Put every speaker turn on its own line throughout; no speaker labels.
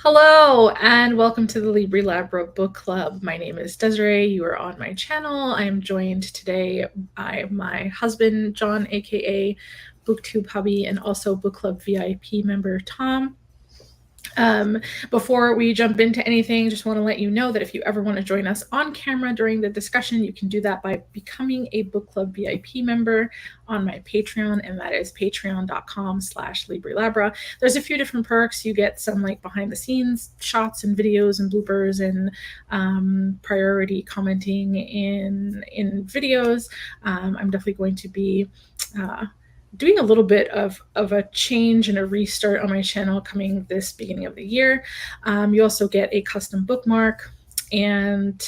Hello and welcome to the Libri Labra book club. My name is Desirai. You are on my channel. I am joined today by my husband, John, aka BookTube hubby, and also book club VIP member, Tom. Um, Before we jump into anything, just want to let you know that if you ever want to join us on camera during the discussion, you can do that by becoming a book club VIP member on my Patreon, and that is patreon.com/Libri Labra. There's a few different perks. You get some like behind the scenes shots and videos and bloopers and priority commenting in videos. I'm definitely going to be doing a little bit of a change and a restart on my channel coming this beginning of the year. You also get a custom bookmark, and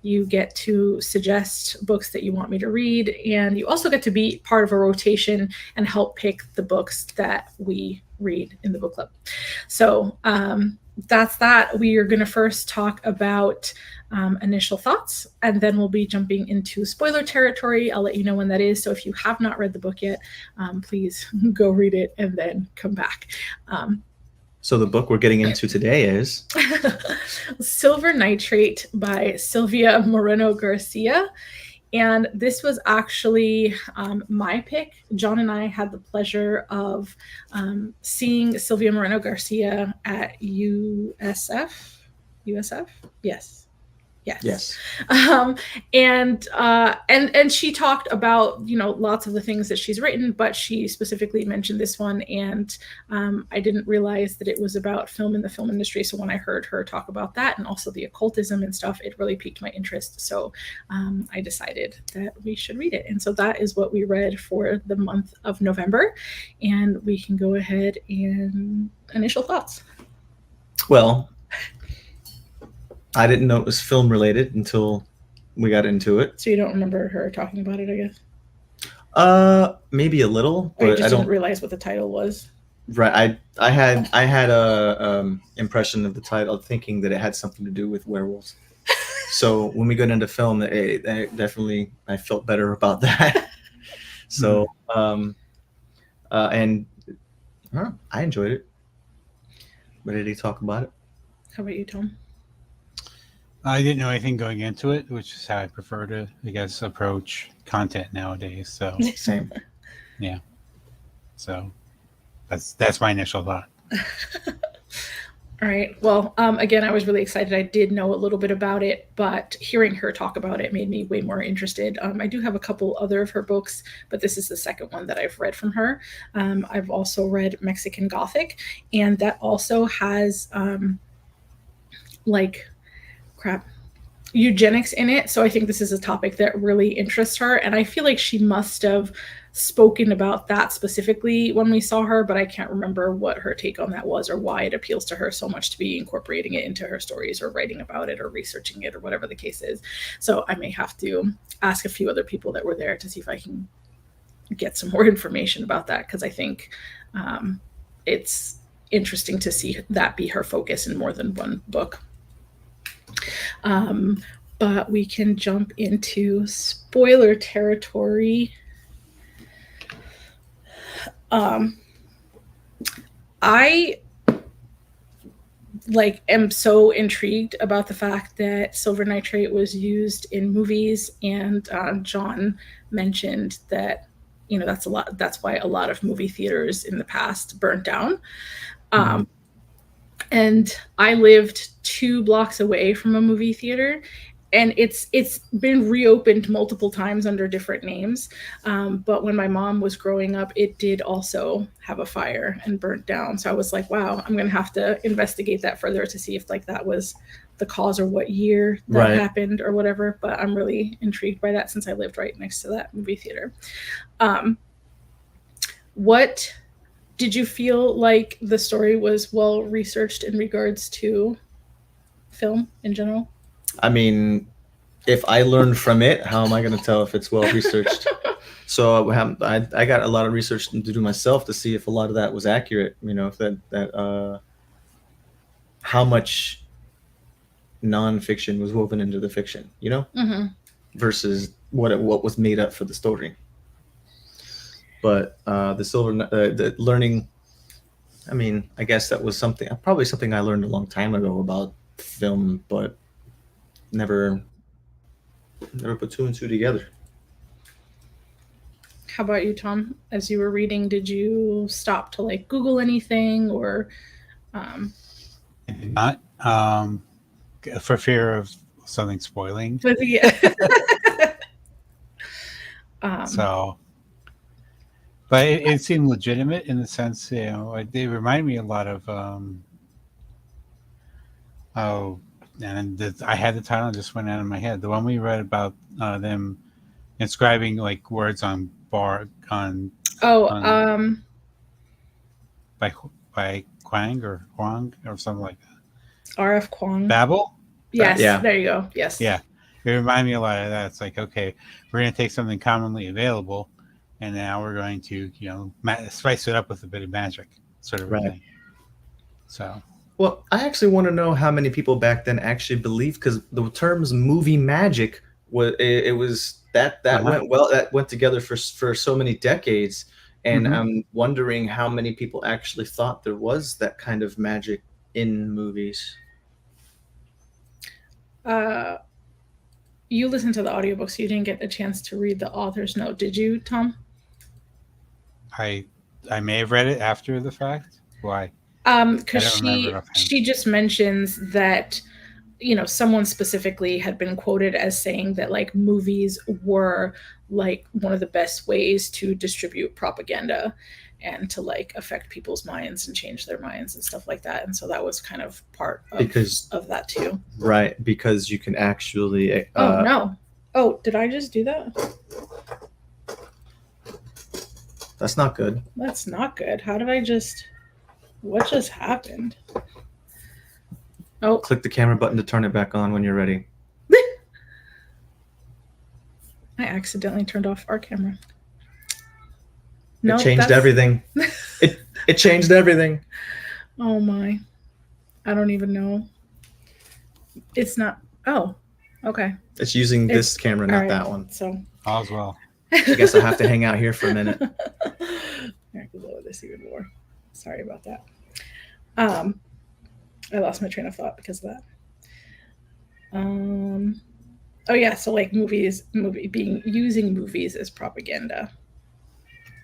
you get to suggest books that you want me to read, and you also get to be part of a rotation and help pick the books that we read in the book club. So that's that. We are going to first talk about initial thoughts, and then we'll be jumping into spoiler territory. I'll let you know when that is. So if you have not read the book yet, please go read it and then come back.
So the book we're getting into today is
Silver Nitrate by Silvia Moreno-Garcia. And this was actually my pick. John and I had the pleasure of seeing Silvia Moreno-Garcia at USF. USF? Yes.
yes.
And she talked about lots of the things that she's written, but she specifically mentioned this one, and I didn't realize that it was about film in the film industry. So when I heard her talk about that and also the occultism and stuff, it really piqued my interest. So I decided that we should read it, and so that is what we read for the month of November, and we can go ahead and initial thoughts.
Well, I didn't know it was film related until we got into it.
So you don't remember her talking about it, I guess?
Maybe a little,
Or you
but
just
I don't
didn't realize what the title was.
Right. I had a impression of the title, thinking that it had something to do with werewolves. So when we got into film, definitely I felt better about that. So and I enjoyed it. Ready to talk about it?
How about you, Tom?
I didn't know anything going into it, which is how I prefer to, I guess, approach content nowadays. So
Same.
Yeah. So that's my initial thought.
All right. Well, again, I was really excited. I did know a little bit about it, but hearing her talk about it made me way more interested. I do have a couple other of her books, but this is the second one that I've read from her. I've also read Mexican Gothic, and that also has eugenics in it. So I think this is a topic that really interests her, and I feel like she must have spoken about that specifically when we saw her, but I can't remember what her take on that was or why it appeals to her so much to be incorporating it into her stories or writing about it or researching it or whatever the case is. So I may have to ask a few other people that were there to see if I can get some more information about that, because I think it's interesting to see that be her focus in more than one book. But we can jump into spoiler territory. I am so intrigued about the fact that silver nitrate was used in movies, and John mentioned that that's why a lot of movie theaters in the past burnt down. And I lived 2 blocks away from a movie theater, and it's been reopened multiple times under different names. But when my mom was growing up, it did also have a fire and burnt down. So I was like, wow, I'm going to have to investigate that further to see if that was the cause or what year that happened or whatever. But I'm really intrigued by that since I lived right next to that movie theater. What did you feel like the story was well researched in regards to film in general?
I mean, if I learned from it, how am I going to tell if it's well researched? So I got a lot of research to do myself to see if a lot of that was accurate. If that how much nonfiction was woven into the fiction, versus what was made up for the story. But the learning I mean, I guess that was probably something I learned a long time ago about film, but never put two and two together.
How about you, Tom? As you were reading, did you stop to like Google anything or?
Not for fear of something spoiling.
Yeah.
So, but it seemed legitimate in the sense, you know, they remind me a lot of I had the title, just went out of my head. The one we read about them inscribing like words on by Quang or Huang or something like that.
R.F. Kuang.
Babel?
Yes,
Yeah.
there you go. Yes.
Yeah. It reminded me a lot of that. It's like, okay, we're going to take something commonly available, and now we're going to, you know, spice it up with a bit of magic, sort of a thing. So.
Well, I actually want to know how many people back then actually believed, because the terms movie magic was that went together for so many decades, and I'm wondering how many people actually thought there was that kind of magic in movies.
You listened to the audiobook, so you didn't get a chance to read the author's note, did you, Tom?
I may have read it after the fact. Why?
Because she just mentions that, you know, someone specifically had been quoted as saying that like movies were like one of the best ways to distribute propaganda and to like affect people's minds and change their minds and stuff like that. And so that was kind of part of that too.
Right, because you can actually
oh no. Oh, did I just do that?
That's not good.
That's not good. What just happened? Oh.
Click the camera button to turn it back on when you're ready.
I accidentally turned off our camera.
No, it changed everything. It changed everything.
Oh my. I don't even know. It's not. Oh, okay.
It's using this camera, not that one.
So.
All as well.
I guess I'll have to hang out here for a minute.
I could lower this even more. Sorry about that. I lost my train of thought because of that. Oh yeah, so like using movies as propaganda.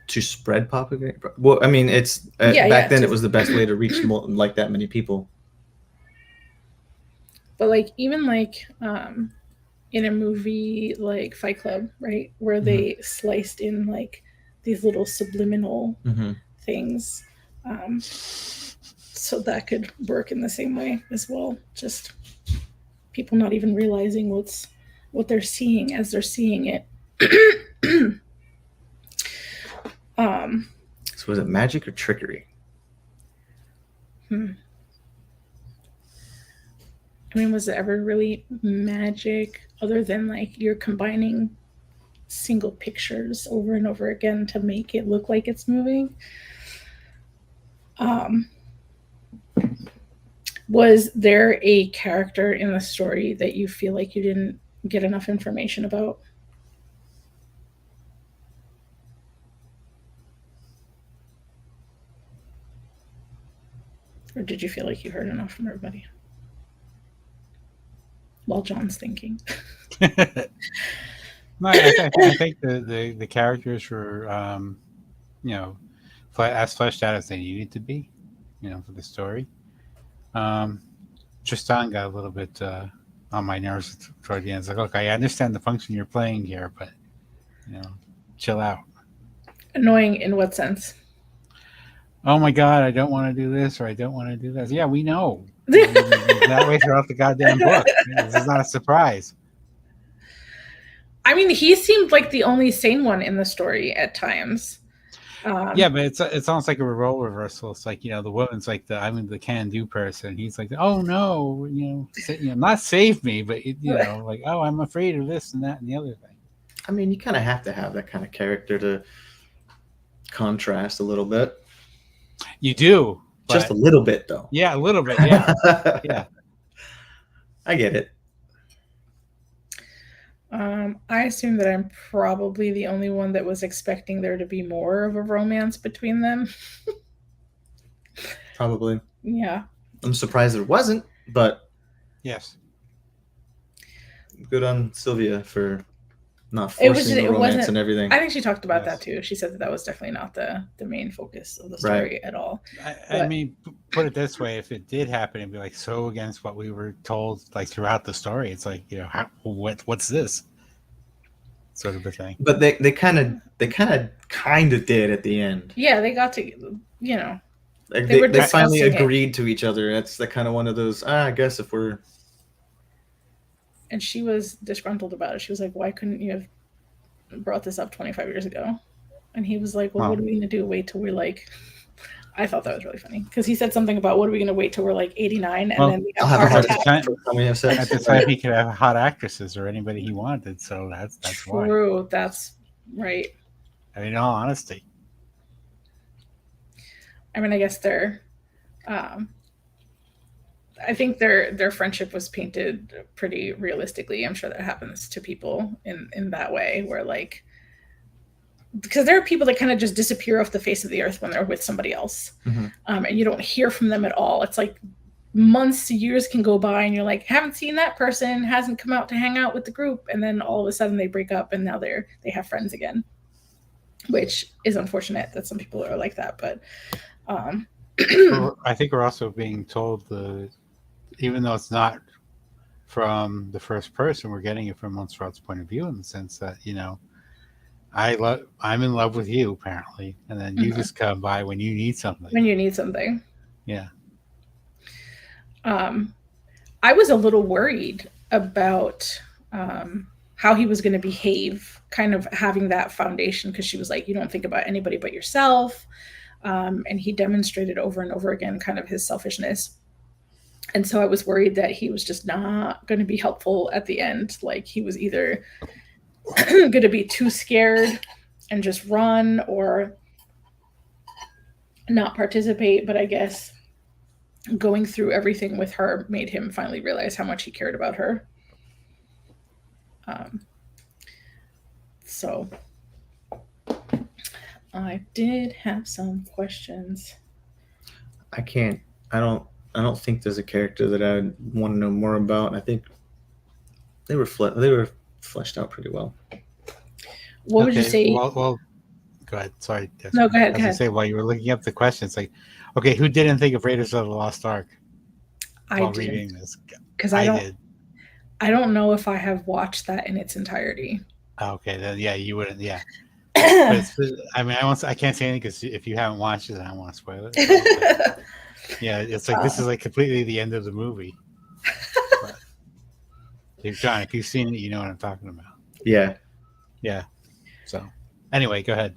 To spread propaganda? Well, I mean, it's back then it was the best way to reach like that many people.
But like even like in a movie like Fight Club, right, where they sliced in like these little subliminal things, so that could work in the same way as well. Just people not even realizing what they're seeing as they're seeing it.
So was it magic or trickery?
I mean, was it ever really magic other than like you're combining single pictures over and over again to make it look like it's moving? Was there a character in the story that you feel like you didn't get enough information about? Or did you feel like you heard enough from everybody? While John's thinking.
No, I think the characters were, you know, as fleshed out as they needed to be, you know, for the story. Tristan got a little bit on my nerves toward the end. It's like, look, I understand the function you're playing here, but, you know, chill out.
Annoying in what sense?
Oh my God, I don't want to do this or I don't want to do that. Yeah, we know. That way throughout the goddamn book. This is not a surprise.
I mean, he seemed like the only sane one in the story at times.
Yeah, but it's almost like a role reversal. It's like, you know, the woman's like I'm the can-do person. He's like, oh no, you know, not save me, but you know, like, oh, I'm afraid of this and that and the other thing.
I mean, you kind of have to have that kind of character to contrast a little bit.
You do.
Just a little bit, though.
Yeah, a little bit. Yeah. Yeah.
I get it.
I assume that I'm probably the only one that was expecting there to be more of a romance between them.
Probably.
Yeah.
I'm surprised it wasn't, but
Yes.
good on Silvia for not
It was
forcing
just,
the
it
romance
wasn't,
and everything.
I think she talked about that
Yes.
too. She said that was definitely not the main focus of the
Right.
story at all.
I
But-
mean, put it this way: if it did happen, it'd be like so against what we were told, like throughout the story. It's like, you know, what's this sort of a thing.
But they kind of did at the end.
Yeah, they got to, you know,
Like
They were
they finally
discussing it.
agreed to each other. That's the kind of one of those. I guess if we're
and she was disgruntled about it. She was like, "Why couldn't you have brought this up 25 years ago?" And he was like, "Well, what are we going to do? Wait till we're like." I thought that was really funny because he said something about, "What are we going to wait till we're like 89 and
Well,
then we
I'll
have
have a
heart
heart
attack?"
attack. How we have sex.
At the time, he could have hot actresses or anybody he wanted. So that's why.
True, that's right.
I mean, in all honesty.
I mean, I guess I think their friendship was painted pretty realistically. I'm sure that happens to people in that way, where like, because there are people that kind of just disappear off the face of the earth when they're with somebody else,
Mm-hmm.
And you don't hear from them at all. It's like months, years can go by, and you're like, haven't seen that person, hasn't come out to hang out with the group, and then all of a sudden they break up, and now they have friends again, which is unfortunate that some people are like that, but.
I think we're also being told even though it's not from the first person, we're getting it from Montserrat's point of view in the sense that, you know, I'm in love with you apparently, and then you just come by when you need something.
When you need something.
Yeah.
I was a little worried about how he was going to behave, kind of having that foundation, because she was like, you don't think about anybody but yourself. And he demonstrated over and over again kind of his selfishness. And so I was worried that he was just not going to be helpful at the end. Like he was either going to be too scared and just run or not participate. But I guess going through everything with her made him finally realize how much he cared about her. So I did have some questions.
I don't think there's a character that I want to know more about. I think they were fleshed out pretty well.
What would you say?
Well, go ahead. Sorry.
No, go ahead.
As I say, while you were looking up the questions, like, okay, who didn't think of Raiders of the Lost Ark while reading this?
Because I don't know if I have watched that in its entirety.
Okay, then yeah, you wouldn't. Yeah. But I mean, I can't say anything because if you haven't watched it, I don't want to spoil it. Yeah, it's like this is like completely the end of the movie. But John, if you've seen it, you know what I'm talking about.
Yeah.
Yeah. So, anyway, go ahead.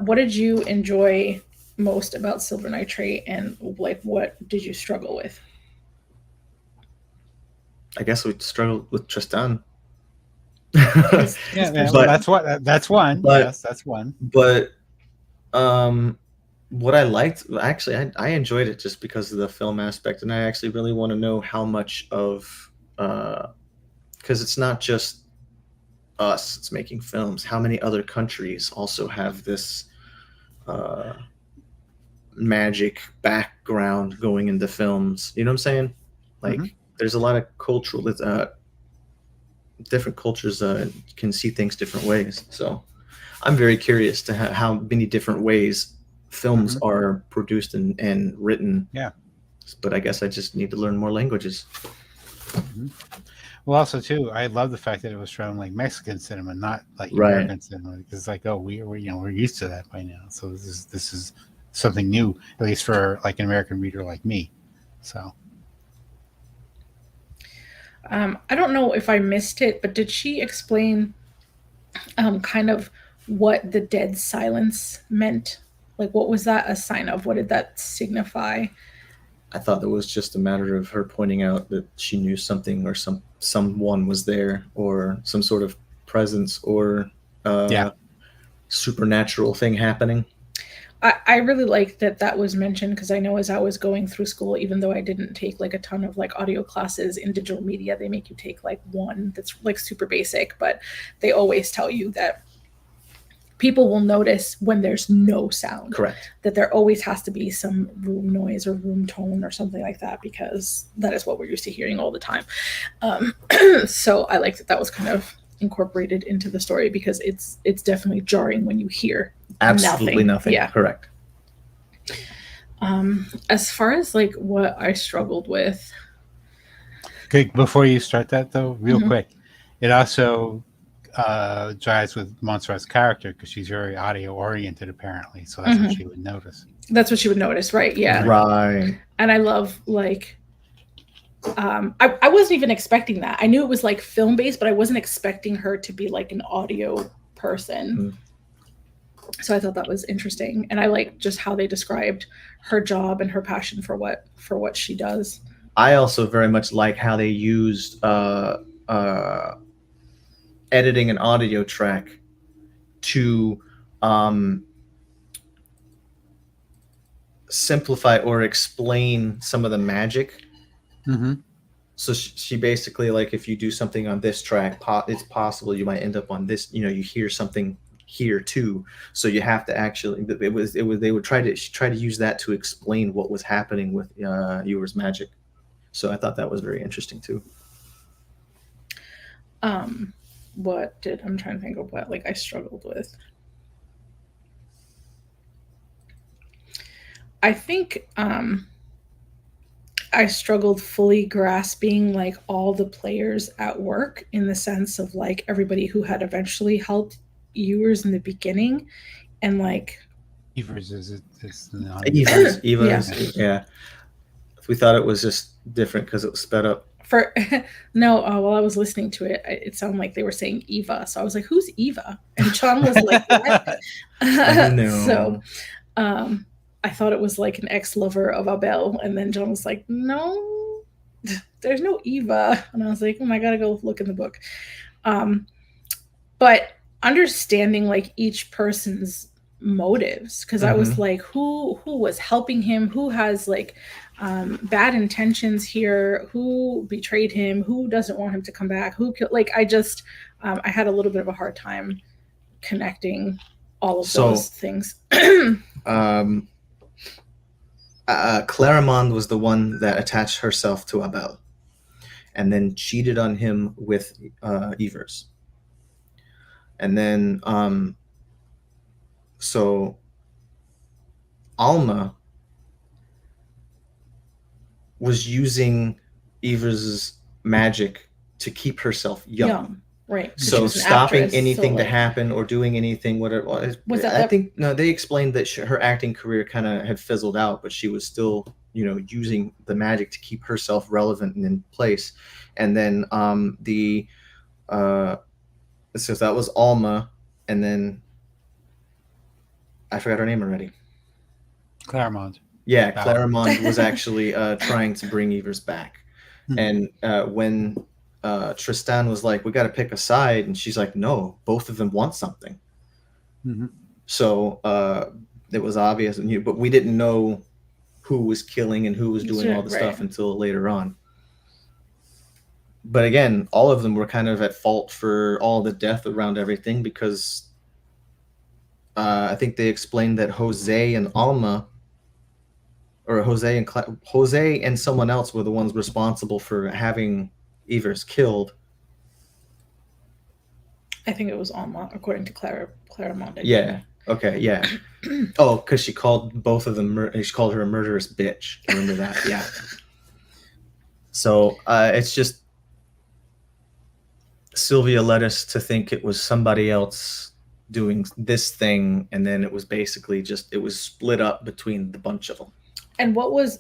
What did you enjoy most about Silver Nitrate, and like what did you struggle with?
I guess we struggled with Tristan.
Yeah, that's one.
But,
yes, that's one.
But what I liked, actually, I enjoyed it just because of the film aspect, and I actually really want to know how much of, because it's not just us, it's making films. How many other countries also have this magic background going into films? You know what I'm saying? Like, there's a lot of cultural, different cultures can see things different ways. So I'm very curious to how many different ways films are produced and written.
Yeah.
But I guess I just need to learn more languages.
Well, also too, I love the fact that it was showing like Mexican cinema, not like American cinema. Because it's like, oh, we're used to that by now. So this is something new, at least for like an American reader like me. So.
I don't know if I missed it, but did she explain kind of what the dead silence meant? Like, what was that a sign of? What did that signify?
I thought it was just a matter of her pointing out that she knew something or someone was there, or some sort of presence or supernatural thing happening.
I really like that was mentioned, because I know as I was going through school, even though I didn't take like a ton of like audio classes in digital media, they make you take like one that's like super basic, but they always tell you that people will notice when there's no sound.
Correct.
That there always has to be some room noise or room tone or something like that, because that is what we're used to hearing all the time. So I like that was kind of incorporated into the story, because it's definitely jarring when you hear
absolutely nothing.
Yeah,
correct.
As far as like what I struggled with.
Okay, before you start that though, real quick, it also jives with Montserrat's character, because she's very audio oriented apparently, so that's what she would notice.
That's what she would notice, right? Yeah,
right.
And I love like I wasn't even expecting that. I knew it was like film based, but I wasn't expecting her to be like an audio person. So I thought that was interesting, and I like just how they described her job and her passion for what she does.
I also very much like how they used editing an audio track to simplify or explain some of the magic. So she basically, like, if you do something on this track, it's possible you might end up on this, you hear something here too, so you have to actually, they would try to use that to explain what was happening with Ewer's magic. So I thought that was very interesting too.
I'm trying to think of what like I struggled with. I think I struggled fully grasping like all the players at work, in the sense of like everybody who had eventually helped Ewers in the beginning, and like
Evers is
yeah. We thought it was just different because it was sped up.
While I was listening to it, it sounded like they were saying Eva, so I was like, "Who's Eva?" And John was like, "What?" So, I thought it was like an ex-lover of Abel, and then John was like, "No, there's no Eva," and I was like, "I gotta go look in the book." But understanding like each person's motives, because I was like, who was helping him, who has like bad intentions here, who betrayed him, who doesn't want him to come back, who killed, like I just I had a little bit of a hard time connecting all of those things.
Clarimond was the one that attached herself to Abel and then cheated on him with Evers. And then so Alma was using Evers' magic to keep herself young.
Right.
So stopping anything to happen or doing anything, whatever. I think they explained that her acting career kind of had fizzled out, but she was still, using the magic to keep herself relevant and in place. And then so that was Alma, and then I forgot her name already.
Clarimond.
Yeah, Clarimond was actually trying to bring Evers back, and when Tristan was like, "We got to pick a side," and she's like, "No, both of them want something." So it was obvious, but we didn't know who was killing and who was doing all the stuff until later on. But again, all of them were kind of at fault for all the death around everything, because I think they explained that Jose and Alma, or Jose and someone else, were the ones responsible for having Evers killed.
I think it was Alma, according to Clarimond.
Yeah. Okay. Yeah. Oh, because she called both of them. She called her a murderous bitch. Remember that? Yeah. So it's just Silvia led us to think it was somebody else doing this thing, and then it was basically it was split up between the bunch of them.
And what was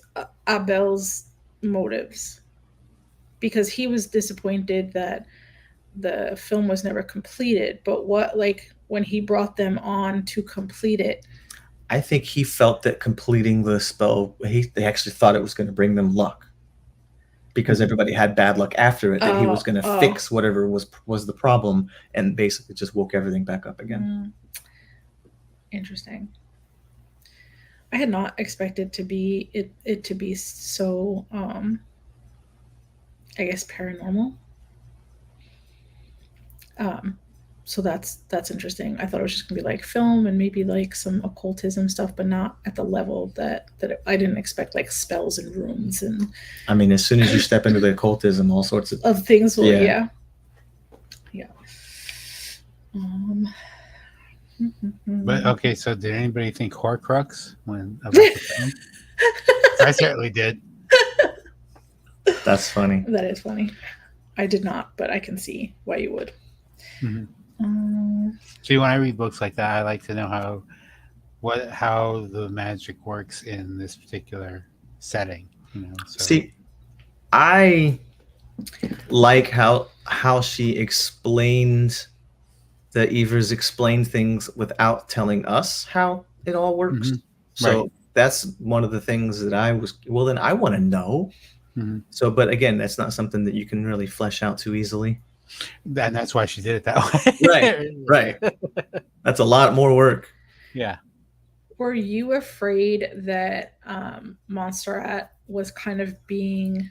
Abel's motives? Because he was disappointed that the film was never completed, but what, like, when he brought them on to complete it?
I think he felt that completing the spell, they actually thought it was going to bring them luck, because everybody had bad luck after it, that he was going to fix whatever was the problem, and basically just woke everything back up again.
Interesting. I had not expected it to be so I guess paranormal. So that's interesting. I thought it was just gonna be like film and maybe like some occultism stuff, but not at the level that I didn't expect, like spells and runes and.
I mean, as soon as you step into the occultism, all sorts
of things will,
yeah.
But okay, so did anybody think Horcrux when about the film? I certainly did.
That's funny.
That is funny. I did not, but I can see why you would.
See, when I read books like that, I like to know how the magic works in this particular setting. So.
See, I like how she explained that Evers explained things without telling us how it all works. So right. That's one of the things that I was, well, then I want to know. So, but again, that's not something that you can really flesh out too easily.
And that's why she did it that way.
Right. That's a lot more work.
Yeah.
Were you afraid that Montserrat was kind of being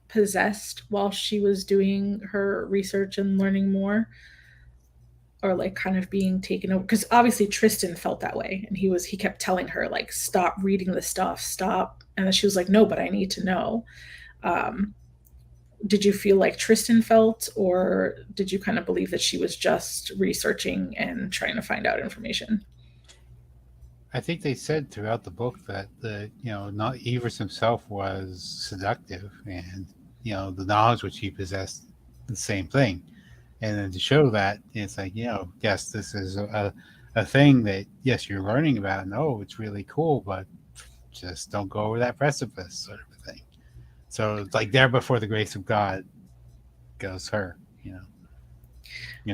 possessed while she was doing her research and learning more? Or like kind of being taken over? Because obviously Tristan felt that way, and he kept telling her like, stop reading the stuff, stop. And then she was like, no, but I need to know. Did you feel like Tristan felt, or did you kind of believe that she was just researching and trying to find out information?
I think they said throughout the book that not Evers himself was seductive, and the knowledge which he possessed, the same thing. And then to show that, it's like, yes, this is a thing that, yes, you're learning about, and it's really cool, but just don't go over that precipice, sort of a thing. So it's like there before the grace of God goes her,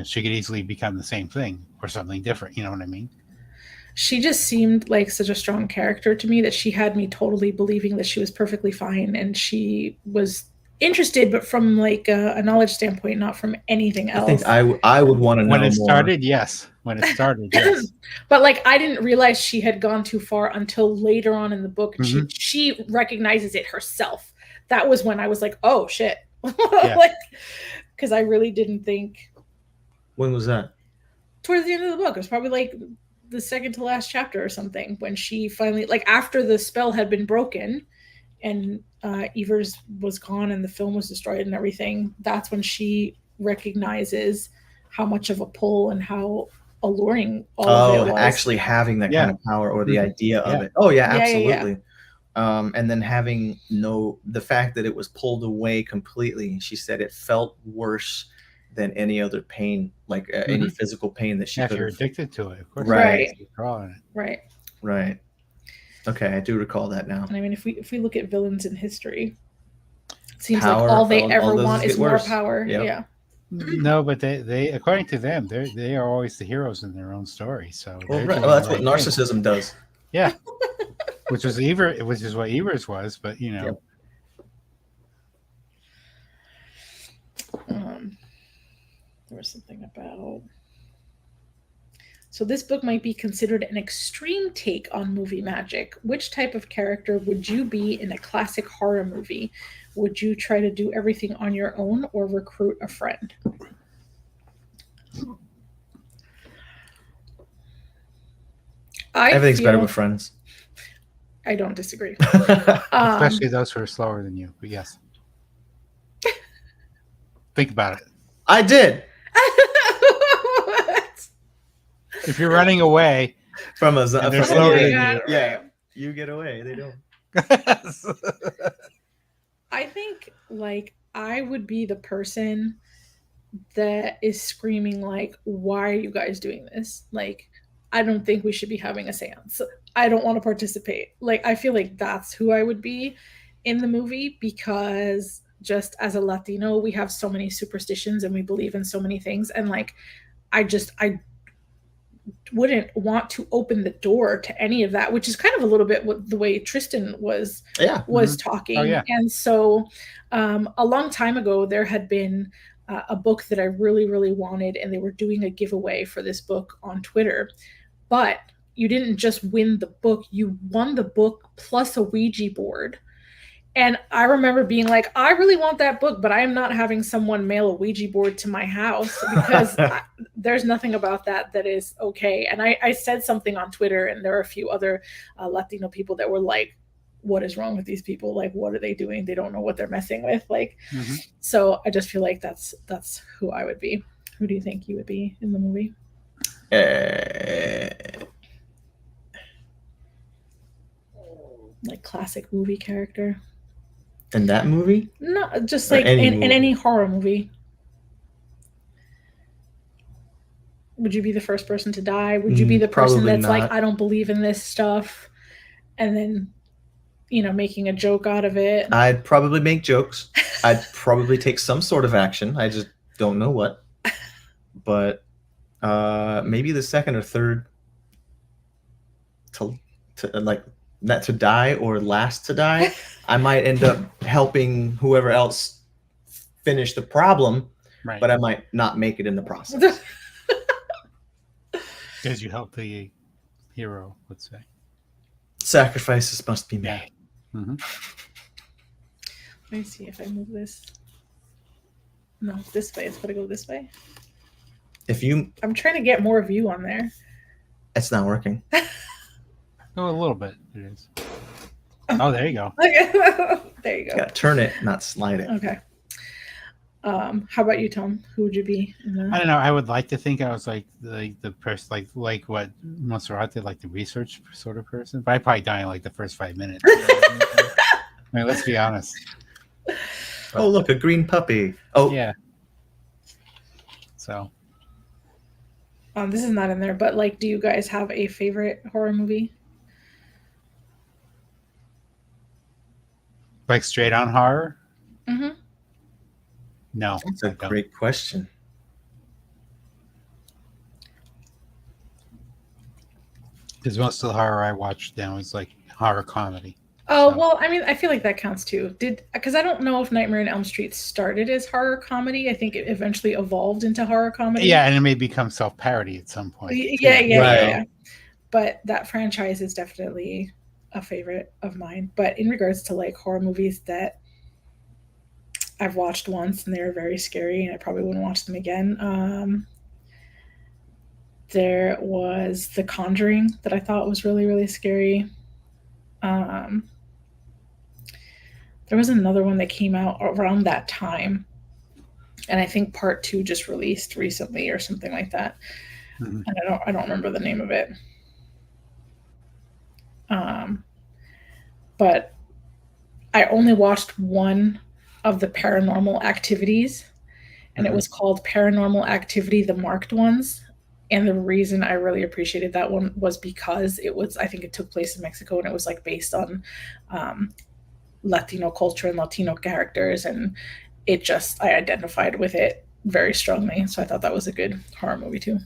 she could easily become the same thing or something different. You know what I mean?
She just seemed like such a strong character to me that she had me totally believing that she was perfectly fine, and she was interested, but from like a knowledge standpoint, not from anything else.
I think I would want to know
when it
more.
Started, yes. When it started, yes.
But like, I didn't realize she had gone too far until later on in the book. She recognizes it herself. That was when I was like, oh shit. Like, because I really didn't think.
When was that?
Towards the end of the book. It was probably like the second to last chapter or something, when she finally, like, after the spell had been broken and Evers was gone and the film was destroyed and everything, that's when she recognizes how much of a pull and how alluring all of it was.
Actually having that kind of power, or the idea of it. Oh yeah, absolutely. And then having the fact that it was pulled away completely. She said it felt worse than any other pain, like any physical pain that she could have.
If you're addicted to it, of course.
Right.
Okay, I do recall that now.
And I mean, if we look at villains in history, it seems like all they ever want is more power. Yep. Yeah.
No, but they according to them, they are always the heroes in their own story. So
that's what narcissism does.
Yeah. which is what Evers was, but
There was something about. So this book might be considered an extreme take on movie magic. Which type of character would you be in a classic horror movie? Would you try to do everything on your own or recruit a friend?
Everything's better with friends.
I don't disagree.
Especially those who are slower than you, but yes. Think about it.
I did.
If you're running away
from a
they're slower than
you, you get away. They don't.
I think like I would be the person that is screaming like, why are you guys doing this? Like, I don't think we should be having a seance. I don't want to participate. Like, I feel like that's who I would be in the movie, because just as a Latino, we have so many superstitions and we believe in so many things. And like, I wouldn't want to open the door to any of that, which is kind of a little bit what the way Tristan was talking.
Oh, yeah.
And so a long time ago, there had been a book that I really, really wanted, and they were doing a giveaway for this book on Twitter. But you didn't just win the book, you won the book plus a Ouija board. And I remember being like, I really want that book, but I am not having someone mail a Ouija board to my house because there's nothing about that is okay. And I said something on Twitter, and there are a few other Latino people that were like, what is wrong with these people? Like, what are they doing? They don't know what they're messing with. Like, so I just feel like that's who I would be. Who do you think you would be in the movie? Like classic movie character.
In that movie?
No, just like in any horror movie. Would you be the first person to die? Would you be the person that's not. Like, I don't believe in this stuff, and then, you know, making a joke out of it?
I'd probably make jokes. I'd probably take some sort of action. I just don't know what. But maybe the second or third to like not to die or last to die. I might end up helping whoever else finish the problem, right, but I might not make it in the process.
Because you help the hero, let's say.
Sacrifices must be made.
Yeah. Mm-hmm.
Let me see if I move this. No, this way. It's got to go this way. I'm trying to get more of you on there.
It's not working.
Oh, a little bit. It is. Oh, there you go.
There you go.
You gotta turn it, not slide it.
Okay. How about you, Tom? Who would you be?
I don't know. I would like to think I was like the person, like what Montserrat did, like the research sort of person. But I probably die in like the first 5 minutes. I mean, let's be honest.
But, oh, look, a green puppy. Oh,
yeah. So.
This is not in there, but like, do you guys have a favorite horror movie?
Like straight on horror?
Mm-hmm.
No.
That's a great question.
Because most of the horror I watch now is like horror comedy.
Oh, so. Well, I mean, I feel like that counts too. Because I don't know if Nightmare on Elm Street started as horror comedy. I think it eventually evolved into horror comedy.
Yeah, and it may become self-parody at some point.
Yeah. But that franchise is definitely a favorite of mine. But in regards to like horror movies that I've watched once and they're very scary and I probably wouldn't watch them again, there was The Conjuring that I thought was really, really scary. There was another one that came out around that time, and I think part 2 just released recently or something like that. Mm-hmm. And I don't remember the name of it. But I only watched one of the Paranormal Activities, and it was called Paranormal Activity: The Marked Ones. And the reason I really appreciated that one was because I think it took place in Mexico, and it was like based on Latino culture and Latino characters, and I identified with it very strongly. So I thought that was a good horror movie too.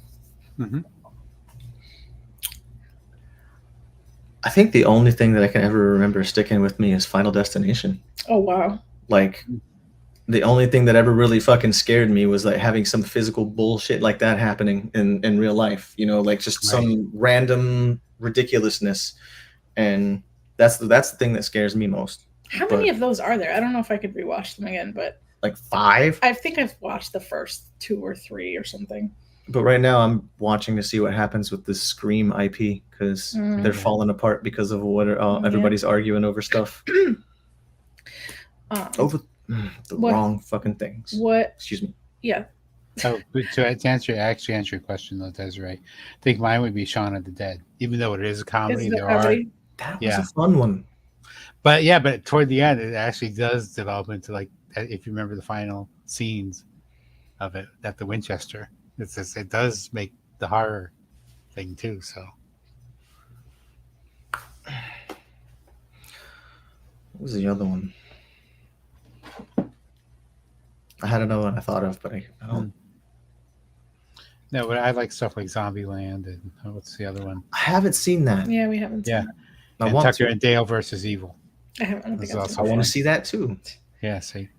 Mm-hmm.
I think the only thing that I can ever remember sticking with me is Final Destination.
Oh, wow.
Like, the only thing that ever really fucking scared me was like having some physical bullshit like that happening in real life, you know, like just some random ridiculousness. And that's the thing that scares me most.
How many of those are there? I don't know if I could rewatch them again, but
like 5.
I think I've watched the first 2 or 3 or something.
But right now I'm watching to see what happens with this Scream IP, because they're falling apart because of what everybody's arguing over stuff. Over the wrong fucking things.
What?
Excuse me.
Yeah.
Oh, to answer your question though, Desirai, I think mine would be Shaun of the Dead. Even though it is a comedy,
that was a fun one.
But toward the end, it actually does develop into like, if you remember the final scenes of it at the Winchester, it does make the horror thing too. So.
What was the other one? I had another one I thought of, but I don't.
No, but I like stuff like Zombieland and what's the other one?
I haven't seen that.
Yeah, we haven't seen that.
And Tucker and Dale versus Evil.
I haven't.
I want to see that too.
Yeah, see.
I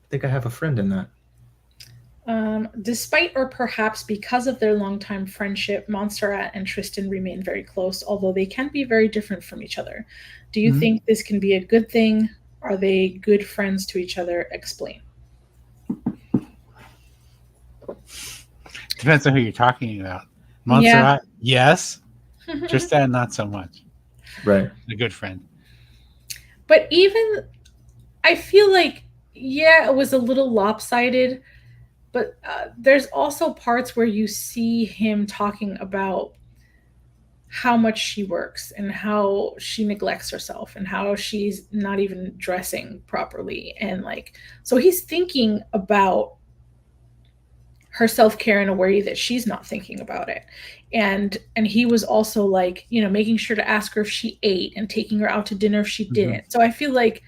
think I have a friend in that.
Despite or perhaps because of their longtime friendship, Montserrat and Tristan remain very close, although they can be very different from each other. Do you think this can be a good thing Are they good friends to each other? Explain.
Depends on who you're talking about.
Yeah.
Montserrat, yes. Tristan, not so much.
Right.
A good friend.
But even, I feel like, yeah, it was a little lopsided, but there's also parts where you see him talking about how much she works and how she neglects herself and how she's not even dressing properly. And like, so he's thinking about her self-care in a way that she's not thinking about it. And he was also like, you know, making sure to ask her if she ate and taking her out to dinner if she didn't. So I feel like,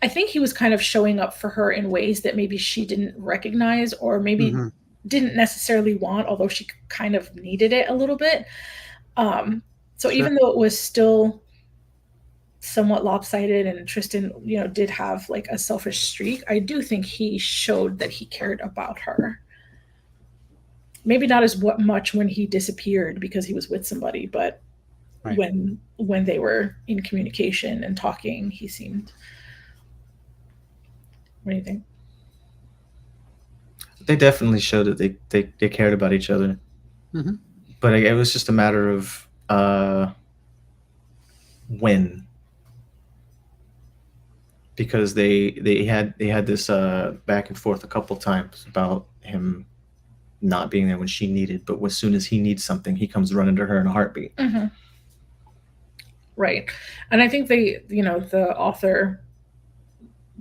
I think he was kind of showing up for her in ways that maybe she didn't recognize, or maybe didn't necessarily want, although she kind of needed it a little bit. So
Sure.
even though it was still somewhat lopsided and Tristan, you know, did have like a selfish streak, I do think he showed that he cared about her. Maybe not as much when he disappeared because he was with somebody, but
Right.
when they were in communication and talking, he seemed. What do you think?
They definitely showed that they cared about each other. But it was just a matter of when, because they had this back and forth a couple times about him not being there when she needed, but as soon as he needs something, he comes running to her in a heartbeat.
Right. And I think they, you know, the author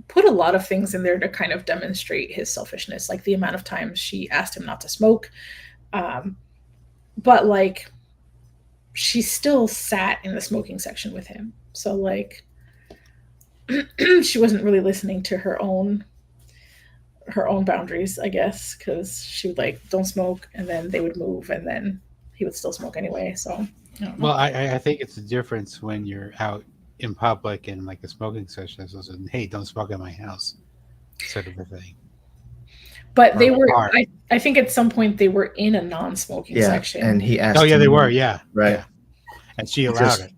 put a lot of things in there to kind of demonstrate his selfishness, like the amount of times she asked him not to smoke, but like she still sat in the smoking section with him. So like she wasn't really listening to her own boundaries, I guess, because she would like, don't smoke, and then they would move, and then he would still smoke anyway. So
well, I think it's a difference when you're out in public and like a smoking session, so hey, don't smoke at my house, sort of a thing.
But they were, I think at some point they were in a non-smoking section.
And he asked.
Oh yeah, they were. Yeah,
right.
Yeah. And she allowed it.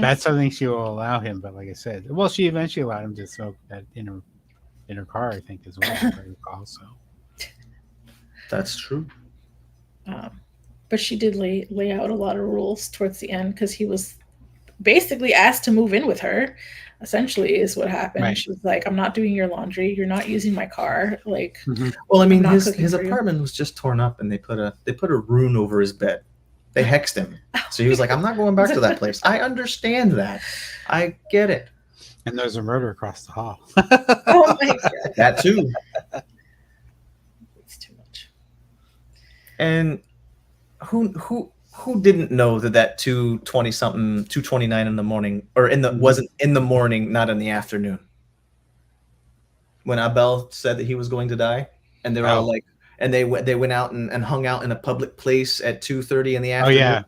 That's something she will allow him. But like I said, well, she eventually allowed him to smoke that in her car, I think, as well. If I recall, so
that's true.
But she did lay out a lot of rules towards the end, because he was basically asked to move in with her. Essentially, is what happened. Right. She was like, "I'm not doing your laundry. You're not using my car." Like,
well, I mean, his apartment was just torn up, and they put a rune over his bed. They hexed him, so he was like, "I'm not going back to that place." I understand that. I get it.
And there's a murder across the hall.
Oh my god,
that too.
It's too much.
And who didn't know that 2:29 in the morning, or wasn't in the morning, not in the afternoon, when Abel said that he was going to die, and they're all like, and they went out and hung out in a public place at 2:30 in the afternoon.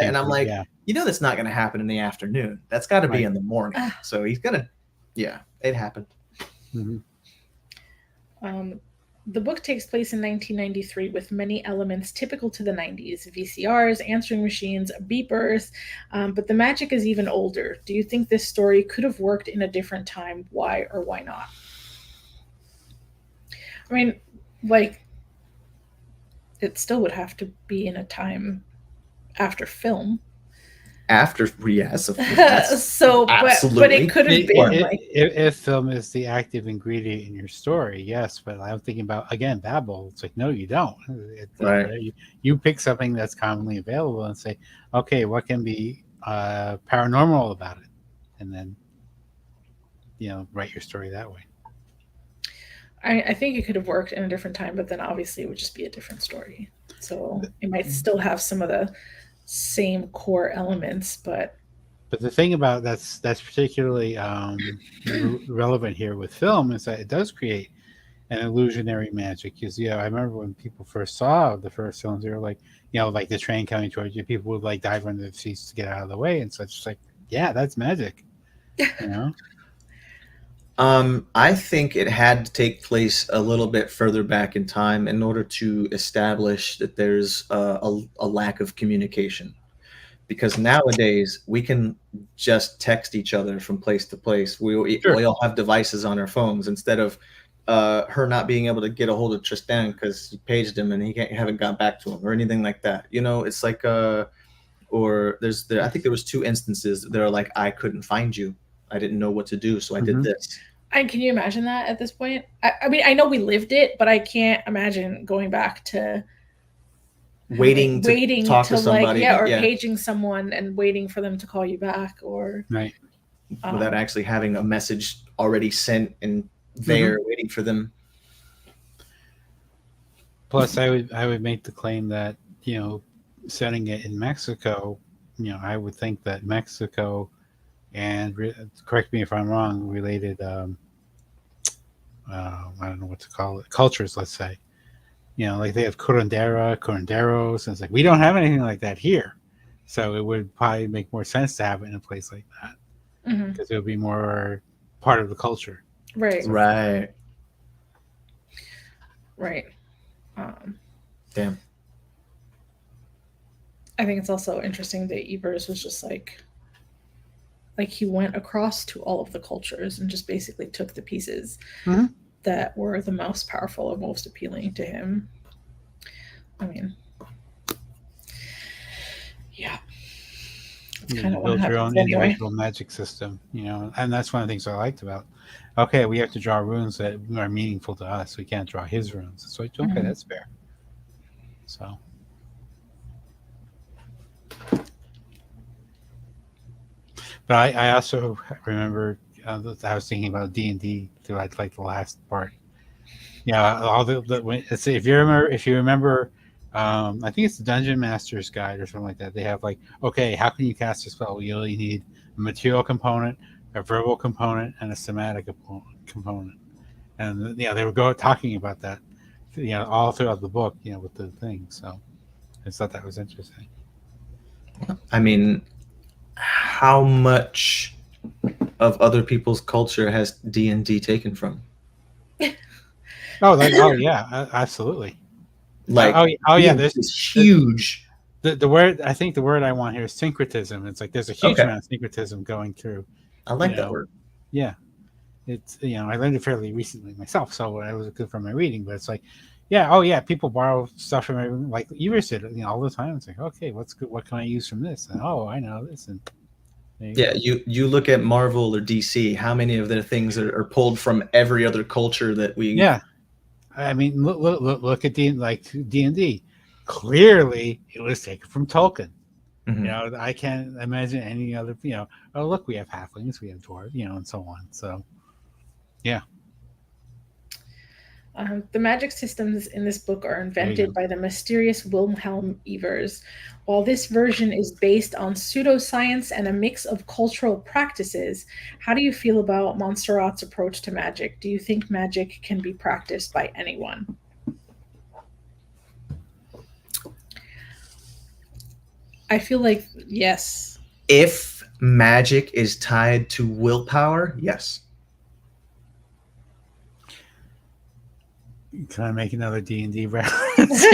And I'm like, you know, that's not going to happen in the afternoon. That's got to be in the morning. So he's gonna, it happened.
The book takes place in 1993 with many elements typical to the 90s: VCRs, answering machines, beepers, but the magic is even older. Do you think this story could have worked in a different time? Why or why not? I mean, like, it still would have to be in a time after film.
After, yes,
so but it could have been like,
if film is the active ingredient in your story, yes. But I'm thinking about, again, Babel. It's like, no, you don't.
Right.
You pick something that's commonly available and say, okay, what can be paranormal about it, and then write your story that way.
I think it could have worked in a different time, but then obviously it would just be a different story. So it might still have some of the same core elements, but
the thing about that's particularly relevant here with film is that it does create an illusionary magic. Because I remember when people first saw the first films, they were like, like the train coming towards you, people would like dive under the seats to get out of the way and such. It's like, yeah, that's magic.
I think it had to take place a little bit further back in time in order to establish that there's a lack of communication. because nowadays we can just text each other from place to place. We all have devices on our phones instead of her not being able to get a hold of Tristan because he paged him and haven't got back to him or anything like that. You know, it's like or I think there was 2 instances that are like, I couldn't find you. I didn't know what to do, so I did this.
And can you imagine that at this point? I mean, I know we lived it, but I can't imagine going back to
waiting to talk to somebody,
or paging someone and waiting for them to call you back, or
right,
without actually having a message already sent and there waiting for them.
Plus, I would make the claim that, you know, setting it in Mexico, you know, I would think that Mexico and correct me if I'm wrong, related I don't know what to call it, cultures, let's say. You know, like they have curanderos, and it's like we don't have anything like that here. So it would probably make more sense to have it in a place like that, because it would be more part of the culture.
Right.
Right.
Right.
Damn.
I think it's also interesting that Evers was just like he went across to all of the cultures and just basically took the pieces that were the most powerful or most appealing to him. I mean, yeah.
You build your own individual magic system, you know, and that's one of the things I liked about. Okay, we have to draw runes that are meaningful to us. We can't draw his runes. So okay, that's fair. So. But I also remember I was thinking about D&D through like the last part. Yeah, all the if you remember, I think it's the Dungeon Master's Guide or something like that. They have like, okay, how can you cast a spell? You only need a material component, a verbal component, and a somatic component. And they were talking about that, all throughout the book, with the thing. So I just thought that was interesting.
I mean, how much of other people's culture has D&D taken from?
Oh yeah, absolutely.
Like,
yeah,
there's huge.
The word, I think the word I want here is syncretism. It's like there's a huge amount of syncretism going through.
I like that word.
Yeah, it's I learned it fairly recently myself, so it was good for my reading. But it's like, yeah, people borrow stuff from everyone, like you said, all the time. It's like, okay, what's good? What can I use from this? And I know this. And
you look at Marvel or DC. How many of their things are pulled from every other culture that we?
Yeah, I mean, look at D&D. Clearly, it was taken from Tolkien. I can't imagine any other. Oh look, we have halflings, we have dwarves, and so on. So, yeah.
The magic systems in this book are invented by the mysterious Wilhelm Evers. While this version is based on pseudoscience and a mix of cultural practices, how do you feel about Montserrat's approach to magic? Do you think magic can be practiced by anyone? I feel like yes.
If magic is tied to willpower, yes.
Can I make another D&D reference?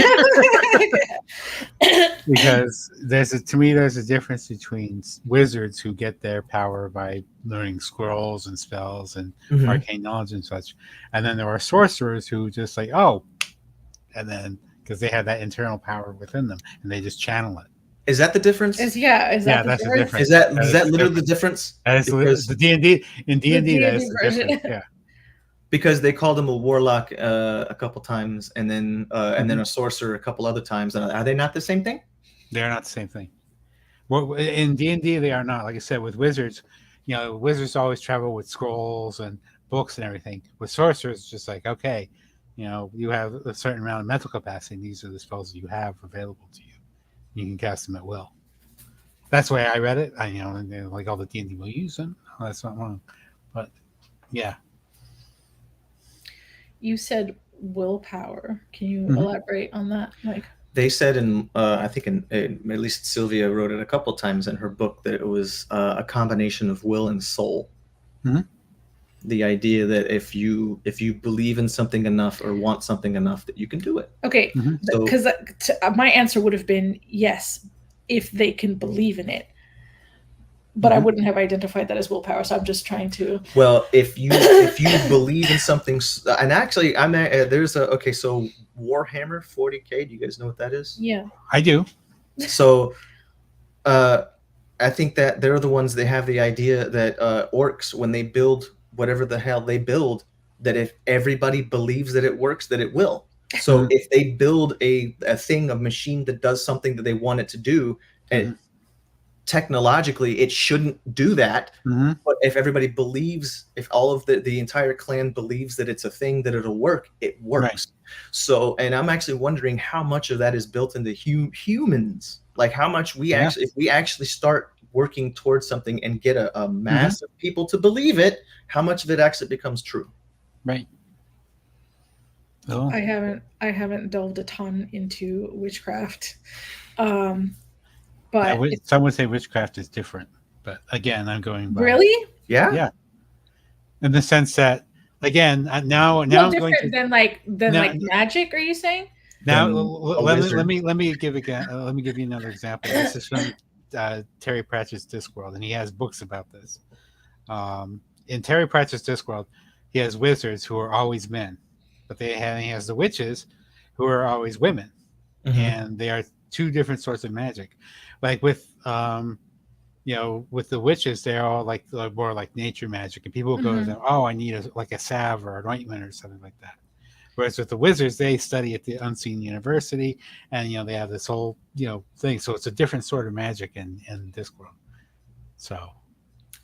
Because there's a difference between wizards who get their power by learning scrolls and spells and arcane knowledge and such, and then there are sorcerers who just like, and then because they have that internal power within them and they just channel it.
Is that the difference?
That's the
difference. Is that literally the difference?
The D&D in D&D that is the difference. Yeah.
Because they called him a warlock a couple times, and then a sorcerer a couple other times. Are they not the same thing?
They are not the same thing. Well, in D&D, they are not. Like I said, with wizards, wizards always travel with scrolls and books and everything. With sorcerers, it's just like, okay, you have a certain amount of mental capacity, and these are the spells that you have available to you. You can cast them at will. That's the way I read it. Like all the D&D will use them. That's not wrong. But, yeah.
You said willpower. Can you elaborate on that? Like
they said I think at least Silvia wrote it a couple times in her book that it was a combination of will and soul. The idea that if you believe in something enough or want something enough that you can do it.
Okay, because my answer would have been yes, if they can believe in it. But I wouldn't have identified that as willpower, so I'm just trying to.
Well, if you believe in something, and actually, there's a so Warhammer 40K. Do you guys know what that is?
Yeah,
I do.
So, I think that they're the ones that have the idea that orcs, when they build whatever the hell they build, that if everybody believes that it works, that it will. So if they build a thing, a machine that does something that they want it to do, and technologically it shouldn't do that, but if everybody believes, if all of the entire clan believes that it's a thing, that it'll work, it works. Right. So, and I'm actually wondering how much of that is built into humans, like how much we actually, if we actually start working towards something and get a mass of people to believe it, how much of it actually becomes true.
Right.
Oh. I haven't delved a ton into witchcraft. But
some would say witchcraft is different, but again, I'm going by.
Really?
Yeah.
In the sense that, again, now I'm going to
than like magic. Are you saying?
Now let me give you another example. This is from Terry Pratchett's Discworld, and he has books about this. In Terry Pratchett's Discworld, he has wizards who are always men, but he has the witches who are always women, and they are two different sorts of magic. Like with with the witches, they're all like more like nature magic, and people go to them, I need a salve or an ointment or something like that. Whereas with the wizards, they study at the Unseen University, and they have this whole thing. So it's a different sort of magic in Discworld. So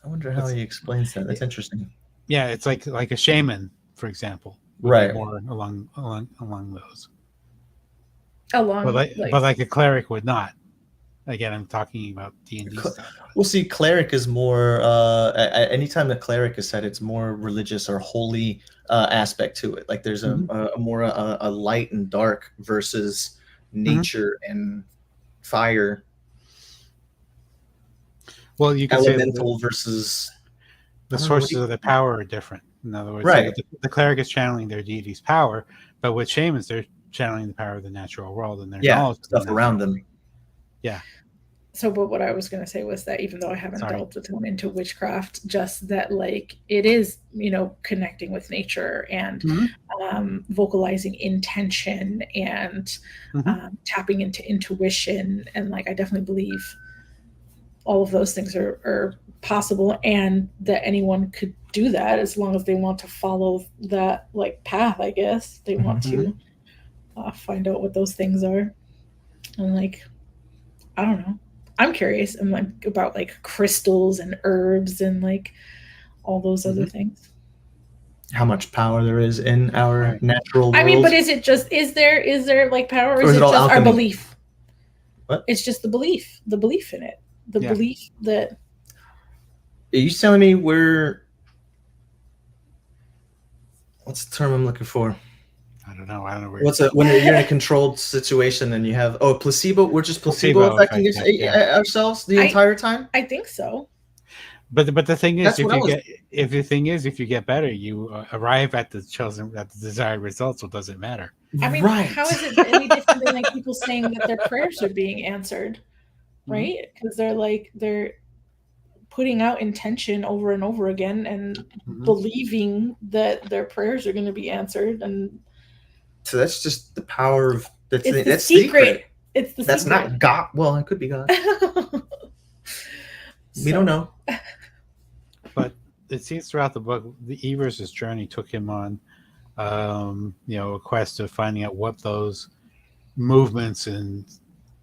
I wonder how he explains that. That's interesting.
Yeah, it's like a shaman, for example,
right?
More along those.
But
like a cleric would not. Again, I'm talking about D&D stuff.
Well, see, cleric is more. Anytime the cleric is said, it's more religious or holy aspect to it. Like there's a more a light and dark versus nature and fire.
Well, you can
elemental versus
the sources of the power are different. In other words, right? The cleric is channeling their deity's power, but with shamans, they're channeling the power of the natural world and their knowledge
stuff around them.
Yeah.
So, but what I was going to say was that even though I haven't delved a ton into witchcraft, just that like it is, connecting with nature and vocalizing intention and tapping into intuition. And like, I definitely believe all of those things are possible and that anyone could do that as long as they want to follow that like path, I guess. They want to find out what those things are. And like, I don't know. I'm curious. I'm like about like crystals and herbs and like all those other things.
How much power there is in our natural world.
I mean, but is there like power or is it just alchemy? Our belief?
What?
It's just the belief in it. The belief that.
Are you telling me what's the term I'm looking for?
I don't know where
when you're in a controlled situation and you have placebo. We're just placebo affecting ourselves the entire time.
I think so.
But the thing is, if you get better, you arrive at the desired results. So it doesn't matter.
I mean, how is it any different than like people saying that their prayers are being answered, right? Because they're putting out intention over and over again and believing that their prayers are going to be answered. And
so that's just the power of that's
secret. It's the
that's
secret.
Not God. Well, it could be God. We don't know.
But it seems throughout the book, the Evers's journey took him on, a quest of finding out what those movements and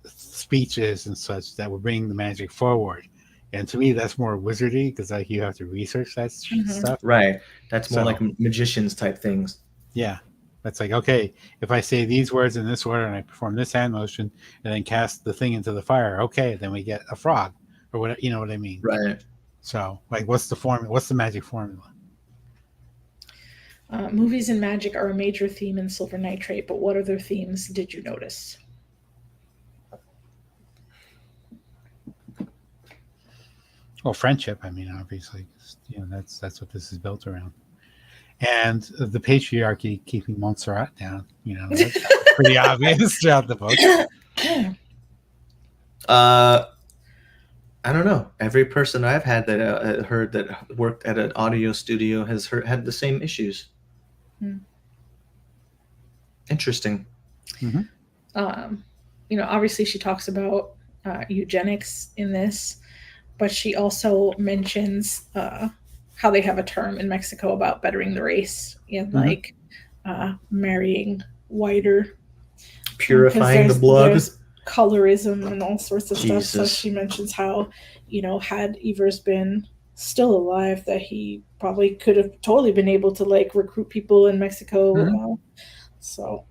speeches and such that would bring the magic forward. And to me, that's more wizardy because like you have to research that stuff.
Right. That's more like magicians type things.
Yeah. That's like, okay, if I say these words in this order and I perform this hand motion and then cast the thing into the fire, okay, then we get a frog or whatever, you know what I mean?
Right.
So like, what's the formula? What's the magic formula?
Movies and magic are a major theme in Silver Nitrate, but what other themes did you notice?
Well, friendship. I mean, obviously, that's what this is built around. And the patriarchy keeping Montserrat down, that's pretty obvious throughout the book.
I don't know. Every person I've had that heard that worked at an audio studio has had the same issues.
Hmm.
Interesting.
Obviously she talks about eugenics in this, but she also mentions how they have a term in Mexico about bettering the race and like marrying whiter,
Purifying the blood.
There's colorism and all sorts of
Jesus.
stuff. So she mentions how, had Evers been still alive, that he probably could have totally been able to like recruit people in Mexico. So.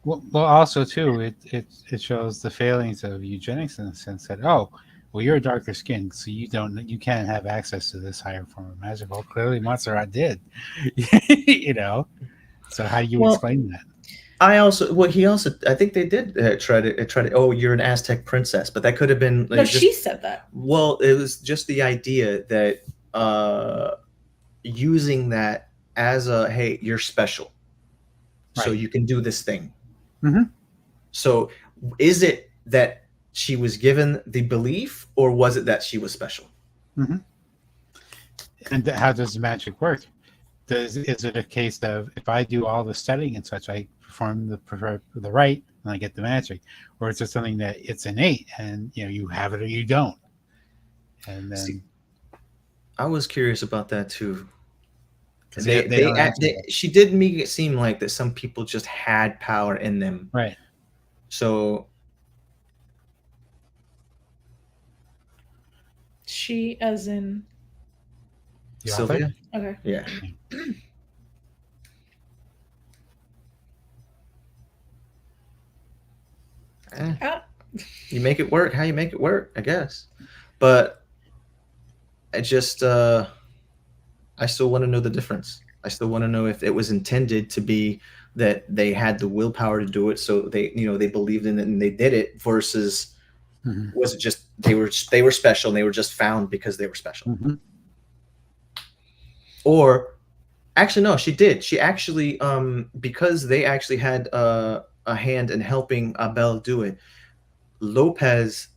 Well, also too, it shows the failings of eugenics in the sense that well, you're darker skinned, so you can't have access to this higher form of magic. Well, clearly Montserrat did, So how do you explain that?
I think they did try to. Oh, you're an Aztec princess, but that could have been.
No, she said that.
Well, it was just the idea that using that as a hey, you're special, so you can do this thing. So, is it that she was given the belief, or was it that she was special?
And how does the magic work? Is it a case of if I do all the studying and such, I perform the rite and I get the magic, or is it something that it's innate and you have it or you don't? And then
I was curious about that too.
They
she did make it seem like that some people just had power in them,
right?
So
she, as in
Silvia.
Okay.
Yeah. You make it work how you make it work, I guess. But I just I still want to know the difference. I still want to know if it was intended to be that they had the willpower to do it, so they believed in it and they did it, versus was it just they were special and they were just found because they were special. Or actually no, she did. She actually because they actually had a hand in helping Abel do it. Lopez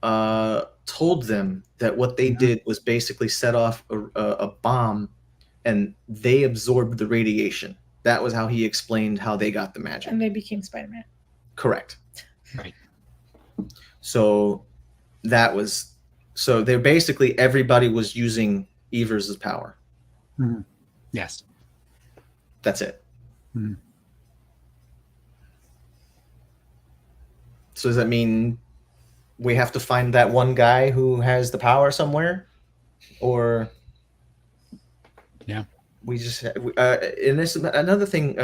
told them that what they did was basically set off a bomb, and they absorbed the radiation. That was how he explained how they got the magic.
And they became Spider-Man.
Correct.
Right.
So they're basically everybody was using Evers' power.
Yes.
That's it. So does that mean we have to find that one guy who has the power somewhere, or we just and this another thing?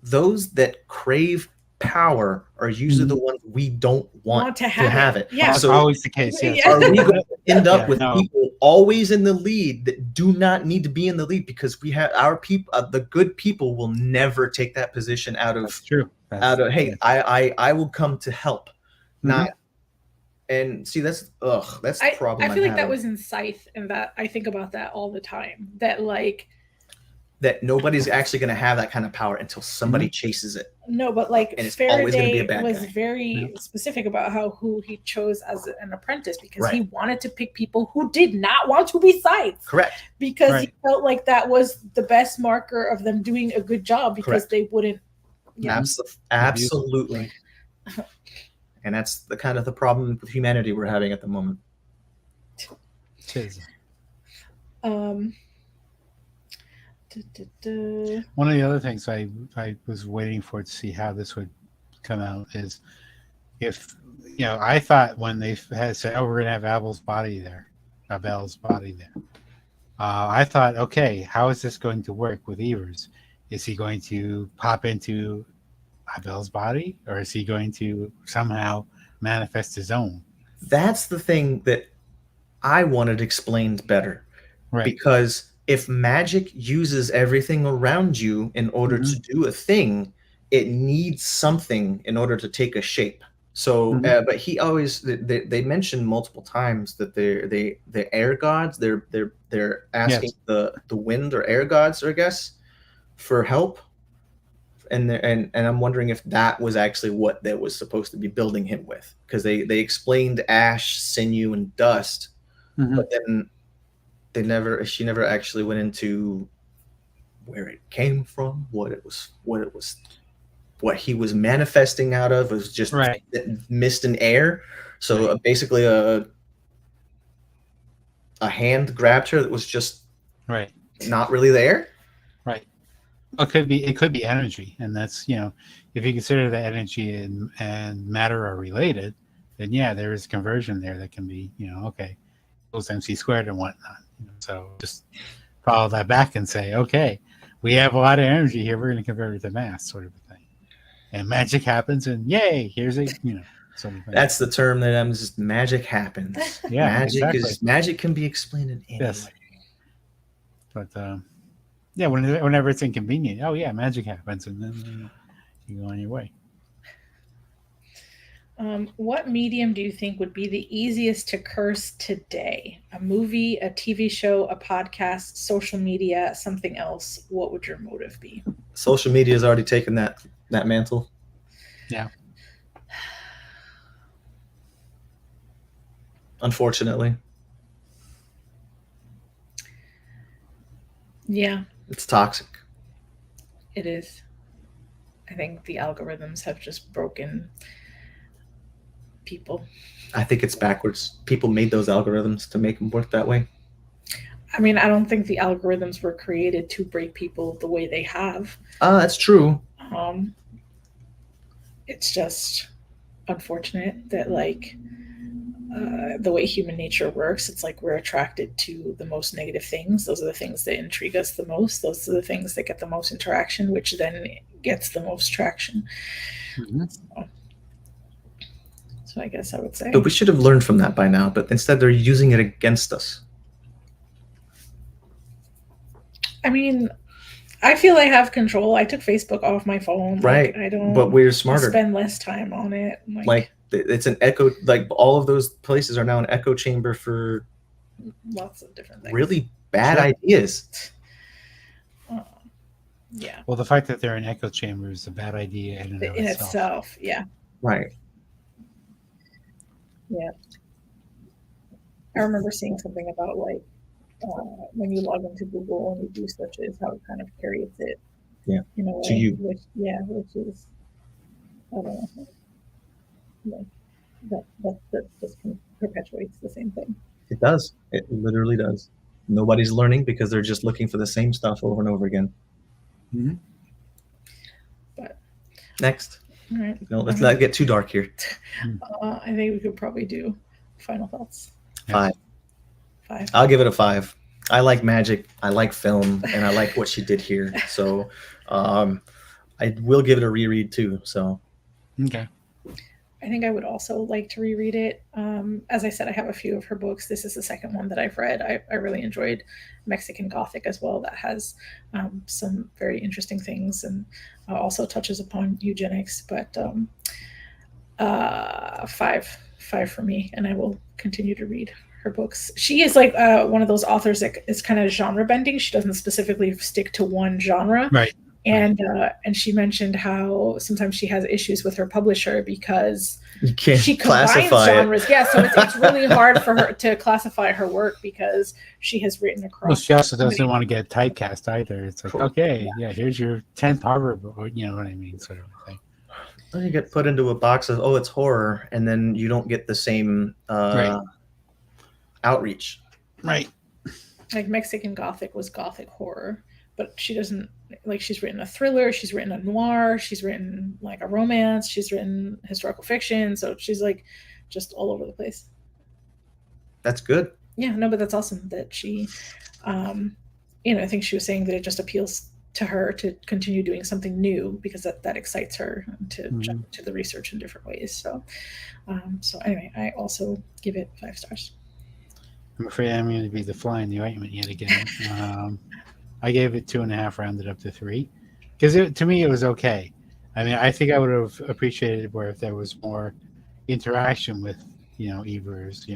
Those that crave power are usually the ones we don't want to have it.
Yeah,
so always the case. Yes.
Are we going to end up with people always in the lead that do not need to be in the lead, because we have our people? The good people will never take that position out of.
That's true.
Hey, I will come to help, not. And see, that's the problem.
I feel like that was in Scythe, and that I think about that all the time. That
nobody's actually going to have that kind of power until somebody chases it.
No, but like
and it's always going to be a
Faraday
bad
was
guy.
very specific about who he chose as an apprentice, because he wanted to pick people who did not want to be Scythes.
Correct.
Because he felt like that was the best marker of them doing a good job, because they wouldn't.
Absolutely. And that's the kind of the problem with humanity we're having at the moment.
One of the other things I was waiting for to see how this would come out is if I thought when they had said, "Oh, we're gonna have Abel's body there," I thought, okay, how is this going to work with Evers? Is he going to pop into Abel's body, or is he going to somehow manifest his own?
That's the thing that I wanted explained better, because if magic uses everything around you in order to do a thing, it needs something in order to take a shape. So, but he always they mentioned multiple times that they're air gods. They're asking the wind or air gods, I guess, for help. and I'm wondering if that was actually what that was supposed to be building him with, because they explained ash, sinew, and dust, but then she never actually went into where it came from, what he was manifesting out of. It was just
Right.
mist and air. So basically a hand grabbed her that was just
Right.
not really there.
Right. It could be energy, and that's, if you consider that energy and matter are related, then yeah, there is conversion there that can be, okay, equals MC squared and whatnot. So just follow that back and say, okay, we have a lot of energy here. We're going to convert it to mass, sort of a thing, and magic happens, and yay, here's a sort of thing.
That's the term that I'm just magic happens.
Yeah,
magic can be explained in any way.
But yeah, whenever it's inconvenient, oh yeah, magic happens, and then you go on your way.
What medium do you think would be the easiest to curse today? A movie, a TV show, a podcast, social media, something else? What would your motive be?
Social media has already taken that mantle.
Yeah.
Unfortunately.
Yeah.
It's toxic.
It is. I think the algorithms have just broken people.
I think it's backwards. People made those algorithms to make them work that way.
I mean, I don't think the algorithms were created to break people the way they have.
That's true.
It's just unfortunate that, the way human nature works, it's like we're attracted to the most negative things. Those are the things that intrigue us the most. Those are the things that get the most interaction, which then gets the most traction.
Mm-hmm.
So I guess I would say.
But we should have learned from that by now, but instead they're using it against us.
I mean, I feel I have control. I took Facebook off my phone.
Right.
I don't.
But we're smarter.
Spend less time on it.
It's an echo. All of those places are now an echo chamber for
lots of different things.
Really bad ideas.
Yeah.
Well, the fact that they're in echo chamber is a bad idea in
itself. Yeah.
Right.
Yeah. I remember seeing something about when you log into Google and you do searches, how it kind of carries it.
Yeah.
In a way,
to you.
Which is, I don't know. That just perpetuates the same thing.
It does. It literally does. Nobody's learning because they're just looking for the same stuff over and over again.
Mm-hmm.
But
next.
All right.
No, let's not get too dark here.
I think we could probably do final thoughts.
5.
5.
I'll give it a 5. I like magic. I like film, and I like what she did here. So, I will give it a reread too. So,
okay.
I think I would also like to reread it. As I said, I have a few of her books. This is the second one that I've read. I really enjoyed Mexican Gothic as well. That has some very interesting things and also touches upon eugenics. But 5 for me, and I will continue to read her books. She is like one of those authors that is kind of genre bending. She doesn't specifically stick to one genre.
Right.
And she mentioned how sometimes she has issues with her publisher because she combines genres. Yeah, so it's really hard for her to classify her work because she has written across.
Well, she also doesn't want to get typecast either. It's like, okay, yeah, here's your 10th horror book, you know what I mean, sort of thing.
Well, you get put into a box of, it's horror, and then you don't get the same outreach.
Right.
Like Mexican Gothic was Gothic horror. But she doesn't, she's written a thriller, she's written a noir, she's written a romance, she's written historical fiction. So she's just all over the place.
That's good.
Yeah, no, but that's awesome that she, I think she was saying that it just appeals to her to continue doing something new because that excites her to jump into the research in different ways. So, so anyway, I also give it 5 stars.
I'm afraid I'm going to be the fly in the ointment yet again. I gave it 2.5, rounded up to 3, because to me it was okay. I mean, I think I would have appreciated where if there was more interaction with, Evers,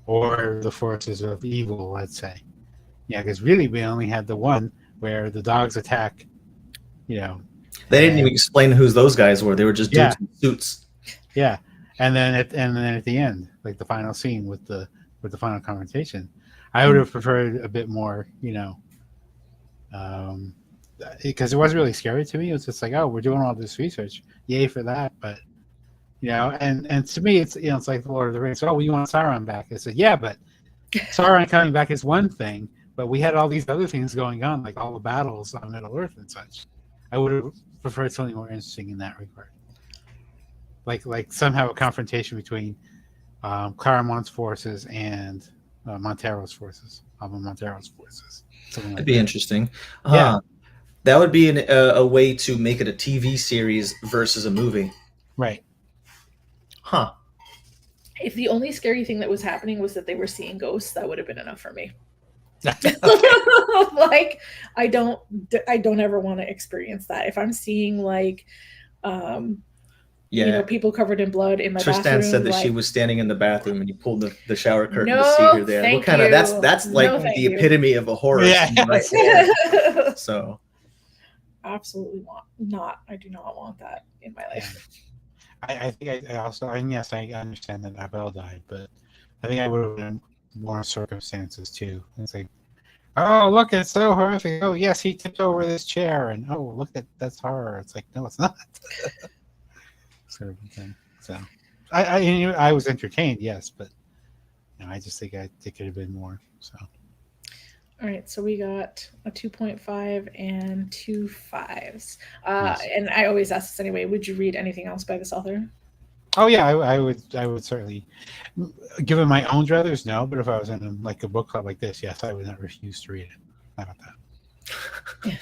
or the forces of evil, let's say. Yeah, because really we only had the one where the dogs attack,
They didn't even explain who those guys were. They were just dudes in suits.
Yeah, and then at the end, like the final scene with the final confrontation, I would have preferred a bit more, because it wasn't really scary to me. It was just like, oh, we're doing all this research, yay for that. But and to me, it's it's like the Lord of the Rings. Oh, we want Sauron back. I said, yeah, but Sauron coming back is one thing, but we had all these other things going on, like all the battles on Middle Earth and such. I would have preferred something more interesting in that regard. Like somehow a confrontation between Caramon's forces and Montero's forces, Montero's forces.
That'd be interesting. Yeah, that would be a way to make it a TV series versus a movie.
Right.
Huh.
If the only scary thing that was happening was that they were seeing ghosts, that would have been enough for me. Like, I don't ever want to experience that. If I'm seeing people covered in blood in my
bathroom. Tristan said that she was standing in the bathroom and you pulled the shower curtain to see her there. What kind of that's like the epitome of a horror scene right there. So
absolutely I do not want that in my life.
I think I also, and yes, I understand that Abel died, but I think I would have been more circumstances too. It's like, oh, look, it's so horrific. Oh, yes, he tipped over this chair, and oh, look, that's horror. It's like, no, it's not. Sort of thing. So, I was entertained, yes, but I just think it could have been more. So.
All right, so we got a 2.5 and 2 5s. And I always ask this anyway, would you read anything else by this author?
Oh yeah, I would certainly. Given my own druthers, no, but if I was in a book club like this, yes, I would not refuse to read it. How about that?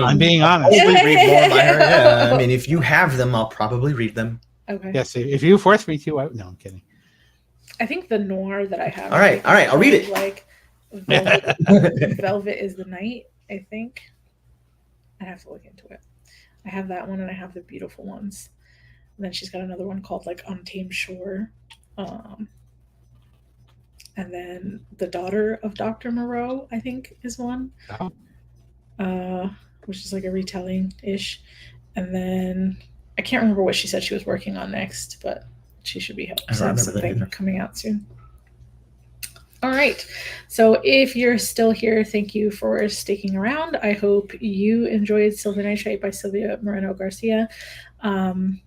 I'm being honest.
I'll probably read more by her. Yeah. I mean, if you have them, I'll probably read them.
Okay.
Yes, if you force me to, no, I'm kidding.
I think the noir that I have.
All right, I'll read it.
Like Velvet is the Night, I think. I have to look into it. I have that one and I have the beautiful ones. And then she's got another one called Untamed Shore. And then The Daughter of Dr. Moreau, I think, is one. Which is like a retelling-ish. And then I can't remember what she said she was working on next, but she should be having something coming out soon. All right. So if you're still here, thank you for sticking around. I hope you enjoyed Silver Nitrate by Silvia Moreno-Garcia. Tom,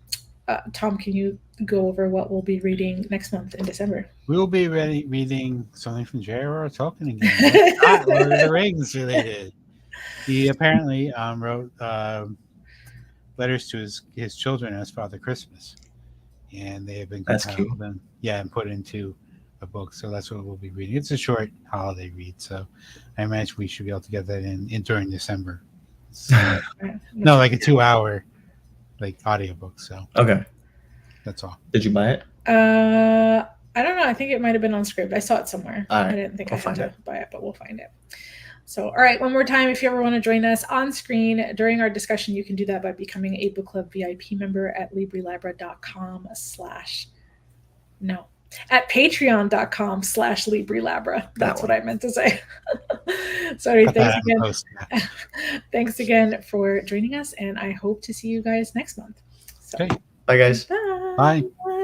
can you go over what we'll be reading next month in December?
We'll be reading something from J.R.R. Tolkien again. Not Lord of the Rings related. He apparently wrote letters to his children as Father Christmas. And they have been compiled and put into a book. So that's what we'll be reading. It's a short holiday read, so I imagine we should be able to get that in during December. So, no, like a 2-hour audiobook. So
okay,
that's all.
Did you buy it?
I don't know. I think it might have been on Scribd. I saw it somewhere.
All right.
I didn't think I had to buy it, but we'll find it. So, all right, one more time, if you ever want to join us on screen during our discussion, you can do that by becoming a book club VIP member at librilabra.com/ at patreon.com/Libri Labra. That's what I meant to say. Sorry, thanks again for joining us, and I hope to see you guys next month. So,
Bye, guys.
Bye.
Bye.